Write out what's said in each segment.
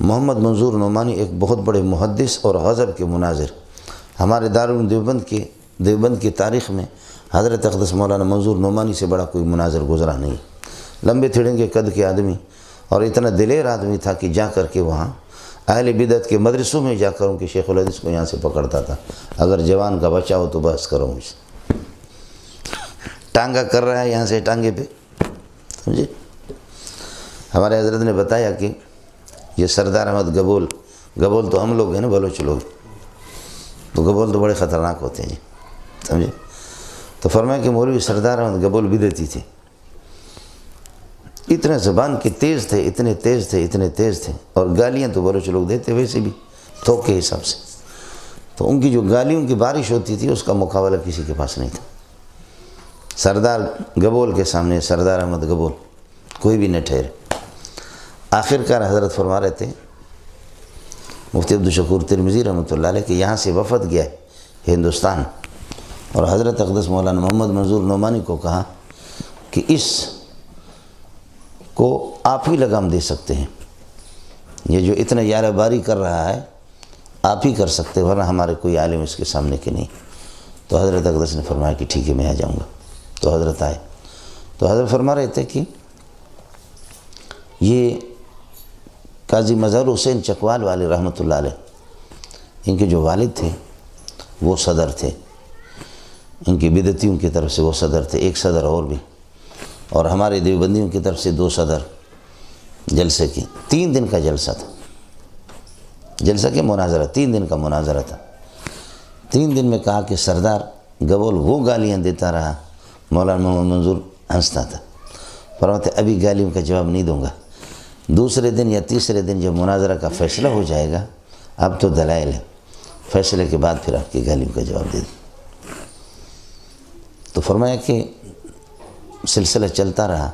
محمد منظور نعمانی ایک بہت بڑے محدث اور غضب کے مناظر، ہمارے دارالعلوم دیوبند کی تاریخ میں حضرت اقدس مولانا منظور نعمانی سے بڑا کوئی مناظر گزرا نہیں۔ لمبے تھڑنگے قد کے آدمی اور اتنا دلیر آدمی تھا کہ جا کر کے وہاں اہل بدعت کے مدرسوں میں جا کر ان کے شیخ الحدیث کو یہاں سے پکڑتا تھا، اگر جوان کا بچہ ہو تو بحث کرو مجھ سے، ٹانگا کر رہا ہے یہاں سے ٹانگے پہ، سمجھے۔ ہمارے حضرت نے بتایا کہ یہ سردار احمد گبول تو ہم لوگ ہیں نا، بلوچ لوگ، تو گبول تو بڑے خطرناک ہوتے ہیں جی، سمجھے۔ تو فرمایا کہ مولوی سردار احمد گبول بدعتی تھے، اتنے زبان کے تیز تھے، اتنے تیز تھے، اور گالیاں تو بلوچ لوگ دیتے ویسے بھی تھوک کے حساب سے، تو ان کی جو گالیوں کی بارش ہوتی تھی اس کا مقابلہ کسی کے پاس نہیں تھا۔ سردار گبول کے سامنے سردار احمد گبول کوئی بھی نہ ٹھہرے۔ آخر کار حضرت فرما رہے تھے مفتی عبدالشکور ترمذی رحمۃ اللہ علیہ کہ یہاں سے وفد گیا ہے ہندوستان، اور حضرت اقدس مولانا محمد منظور نعمانی کو کہا کہ اس کو آپ ہی لگام دے سکتے ہیں، یہ جو اتنا یارہ باری کر رہا ہے آپ ہی کر سکتے، ورنہ ہمارے کوئی عالم اس کے سامنے کے نہیں۔ تو حضرت اقدس نے فرمایا کہ ٹھیک ہے میں آ جاؤں گا۔ تو حضرت آئے، تو حضرت فرما رہے تھے کہ یہ قاضی مظہر حسین چکوال والے رحمۃ اللہ علیہ، ان کے جو والد تھے وہ صدر تھے، ان کی بدعتیوں کی طرف سے وہ صدر تھے، ایک صدر اور بھی، اور ہمارے دیوبندیوں کی طرف سے 2 صدر جلسے کی۔ 3 دن کا جلسہ تھا، جلسہ کے مناظرہ 3 دن کا مناظرہ تھا۔ 3 دن میں کہا کہ سردار گبول وہ گالیاں دیتا رہا، مولانا محمد منظور ہنستا تھا۔ فرماتے ابھی گالیوں کا جواب نہیں دوں گا، دوسرے دن یا تیسرے دن جب مناظرہ کا فیصلہ ہو جائے گا، اب تو دلائل ہے، فیصلے کے بعد پھر آپ کی گالیوں کا جواب دے دوں۔ تو فرمایا کہ سلسلہ چلتا رہا،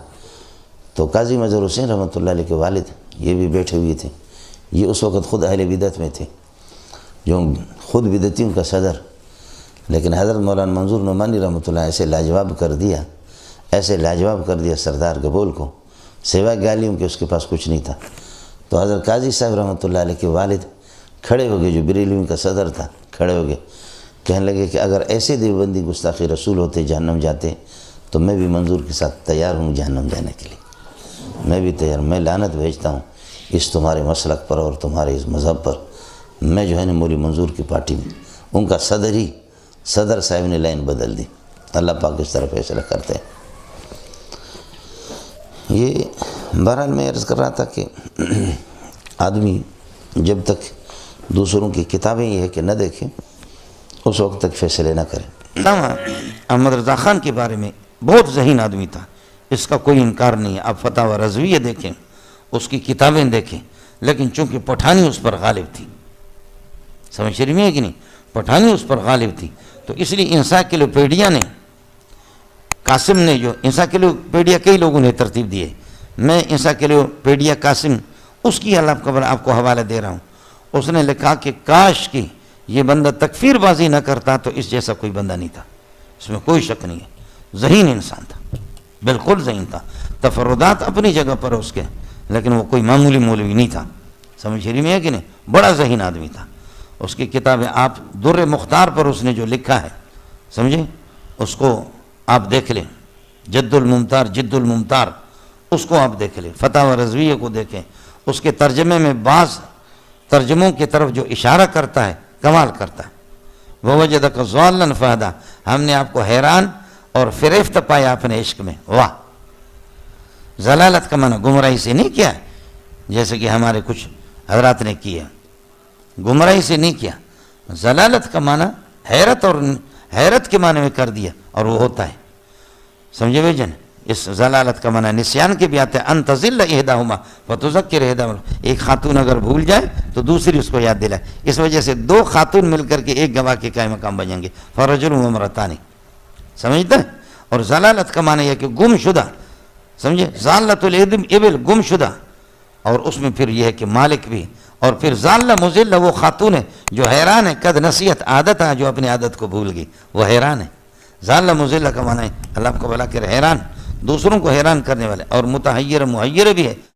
تو قاضی مظہر حسین رحمۃ اللہ علیہ کے والد یہ بھی بیٹھے ہوئے تھے، یہ اس وقت خود اہل بدعت میں تھے، جو خود بدعتیوں کا صدر، لیکن حضرت مولانا منظور نعمانی رحمۃ اللہ ایسے لاجواب کر دیا سردار گبول کو، سوائے گالیوں کے اس کے پاس کچھ نہیں تھا۔ تو حضرت قاضی صاحب رحمۃ اللہ علیہ کے والد کھڑے ہو گئے، جو بریلویوں کا صدر تھا، کھڑے ہو گئے، کہنے لگے کہ اگر ایسے دیوبندی گستاخی رسول ہوتے جہنم جاتے تو میں بھی منظور کے ساتھ تیار ہوں جہنم جانے کے لیے، میں بھی تیار، میں لعنت بھیجتا ہوں اس تمہارے مسلک پر اور تمہارے اس مذہب پر۔ میں جو ہے نا مولی منظور کی پارٹی میں، ان کا صدر صاحب نے لائن بدل دی، اللہ پاک اس طرح فیصلہ کرتے ہیں۔ یہ بہرحال میں عرض کر رہا تھا کہ آدمی جب تک دوسروں کی کتابیں یہ ہے کہ نہ دیکھیں اس وقت تک فیصلے نہ کریں۔ علامہ احمد رضا خان کے بارے میں بہت ذہین آدمی تھا، اس کا کوئی انکار نہیں ہے، آپ فتاوی رضویہ دیکھیں، اس کی کتابیں دیکھیں، لیکن چونکہ پٹھانی اس پر غالب تھی، سمجھ رہی ہے کہ نہیں، پٹھانی اس پر غالب تھی، تو اس لیے انسائکلوپیڈیا نے، قاسم نے، جو انسائکلوپیڈیا کئی لوگوں نے ترتیب دیے، میں انسائکلوپیڈیا قاسم اس کی آپ کو حوالہ دے رہا ہوں، اس نے لکھا کہ کاش کہ یہ بندہ تکفیر بازی نہ کرتا تو اس جیسا کوئی بندہ نہیں تھا، اس میں کوئی شک نہیں ہے، ذہین انسان تھا، بالکل ذہین تھا، تفردات اپنی جگہ پر اس کے، لیکن وہ کوئی معمولی مولوی نہیں تھا، سمجھ رہی ہے کہ نہیں، بڑا ذہین آدمی تھا۔ اس کی کتابیں آپ در مختار پر اس نے جو لکھا ہے، سمجھے، اس کو آپ دیکھ لیں، جد الممتار اس کو آپ دیکھ لیں، فتاوی رضویہ کو دیکھیں، اس کے ترجمے میں بعض ترجموں کی طرف جو اشارہ کرتا ہے کمال کرتا ہے۔ وَوَجَدَكَ ضَالًّا فَهَدَىٰ، ہم نے آپ کو حیران اور فریفت پایا اپنے عشق میں، واہ۔ ضلالت کا معنی گمراہی سے نہیں کیا جیسے کہ ہمارے کچھ حضرات نے کیا، گمراہی سے نہیں کیا، ضلالت کا معنی حیرت کے معنی میں کر دیا، اور وہ ہوتا ہے، سمجھے بھائی جن، اس ضلالت کا معنی نسیان کے بھی آتے ہیں، ان تضل احداہما فتذکر احداہما، ایک خاتون اگر بھول جائے تو دوسری اس کو یاد دلائے، اس وجہ سے 2 خاتون مل کر کے ایک گواہ کے قائم مقام بنیں گے، فرجل و امرأتان، سمجھتا ہے۔ اور ضلالت کا معنی یہ کہ گم شدہ، سمجھے، ضالۃ الابل گم شدہ، اور اس میں پھر یہ ہے کہ مالک بھی، اور پھر ضالہ مضلہ وہ خاتون ہے جو حیران ہے، قد نسیت عادت ہے، جو اپنی عادت کو بھول گئی، وہ حیران ہے۔ ضالہ مضلہ کا معنی ہے اللہ آپ کو بھلا کر حیران، دوسروں کو حیران کرنے والے، اور متحیر محیر بھی ہے۔